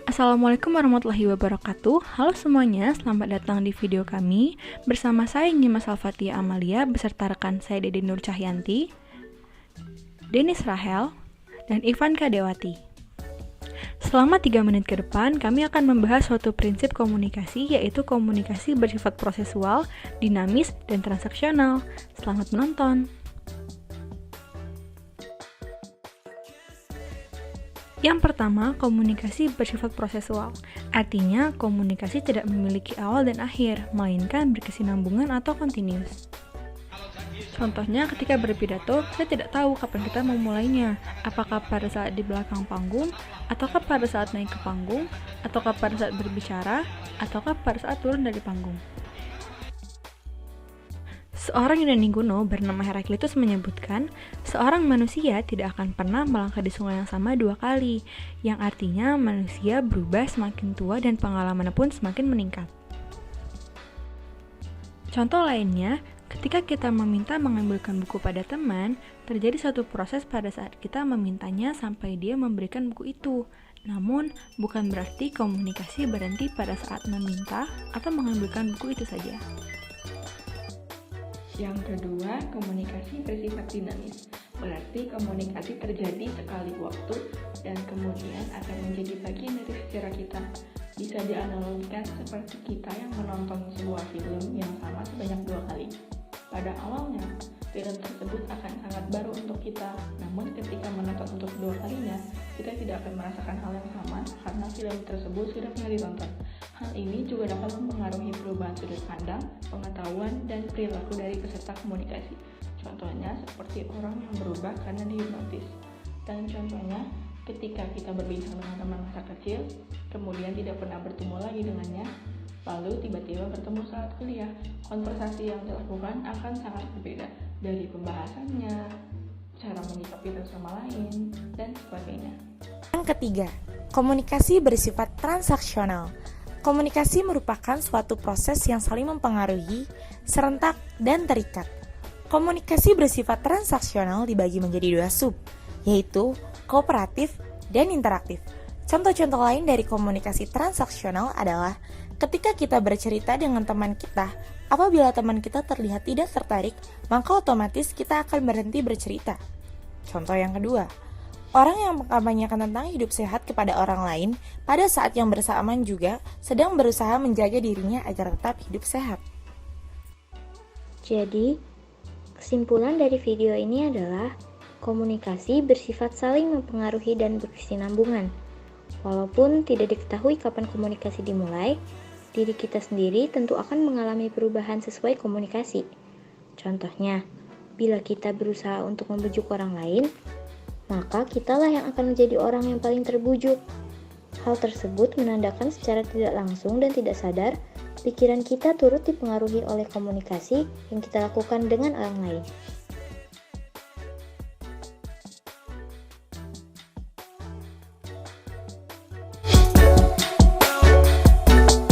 Assalamualaikum warahmatullahi wabarakatuh. Halo semuanya, selamat datang di video kami. Bersama saya Nyimas Alfatia Amalia beserta rekan saya Dede Nur Cahyanti, Denis Rahel, dan Ivan Kadewati. Selama 3 menit ke depan, kami akan membahas suatu prinsip komunikasi, yaitu komunikasi bersifat prosesual, dinamis, dan transaksional. Selamat menonton! Yang pertama, komunikasi bersifat prosesual. Artinya, komunikasi tidak memiliki awal dan akhir, melainkan berkesinambungan atau kontinus. Contohnya, ketika berpidato, saya tidak tahu kapan kita memulainya. Apakah pada saat di belakang panggung, ataukah pada saat naik ke panggung, ataukah pada saat berbicara, ataukah pada saat turun dari panggung. Seorang Yunani kuno bernama Heraklitus menyebutkan, seorang manusia tidak akan pernah melangkah di sungai yang sama 2 kali, yang artinya manusia berubah semakin tua dan pengalamannya pun semakin meningkat. Contoh lainnya, ketika kita meminta mengambilkan buku pada teman, terjadi suatu proses pada saat kita memintanya sampai dia memberikan buku itu. Namun, bukan berarti komunikasi berhenti pada saat meminta atau mengambilkan buku itu saja. Yang kedua, komunikasi bersifat dinamis. Berarti komunikasi terjadi sekali waktu dan kemudian akan menjadi bagian dari sejarah kita. Bisa dianalogikan seperti kita yang menonton sebuah film yang sama sebanyak 2 kali. Pada awalnya, film tersebut akan sangat baru untuk kita, namun ketika menonton untuk 2 kalinya, kita tidak akan merasakan hal yang sama karena film tersebut sudah pernah ditonton. Hal ini juga dapat mempengaruhi perubahan sudut pandang, pengetahuan, dan perilaku dari peserta komunikasi. Contohnya seperti orang yang berubah karena dihipnotis. Dan contohnya, ketika kita berbincang dengan teman masa kecil, kemudian tidak pernah bertemu lagi dengannya, lalu tiba-tiba bertemu saat kuliah, konversasi yang dilakukan akan sangat berbeda dari pembahasannya, cara menyikapi sama lain, dan sebagainya. Yang ketiga, komunikasi bersifat transaksional. Komunikasi merupakan suatu proses yang saling mempengaruhi, serentak, dan terikat. Komunikasi bersifat transaksional dibagi menjadi 2 sub, yaitu kooperatif dan interaktif. Contoh-contoh lain dari komunikasi transaksional adalah ketika kita bercerita dengan teman kita, apabila teman kita terlihat tidak tertarik, maka otomatis kita akan berhenti bercerita. Contoh yang kedua, orang yang mengkampanyekan tentang hidup sehat kepada orang lain pada saat yang bersamaan juga sedang berusaha menjaga dirinya agar tetap hidup sehat. Jadi, kesimpulan dari video ini adalah komunikasi bersifat saling mempengaruhi dan berkesinambungan. Walaupun tidak diketahui kapan komunikasi dimulai, diri kita sendiri tentu akan mengalami perubahan sesuai komunikasi. Contohnya, bila kita berusaha untuk membujuk orang lain, maka kitalah yang akan menjadi orang yang paling terbujuk. Hal tersebut menandakan secara tidak langsung dan tidak sadar, pikiran kita turut dipengaruhi oleh komunikasi yang kita lakukan dengan orang lain.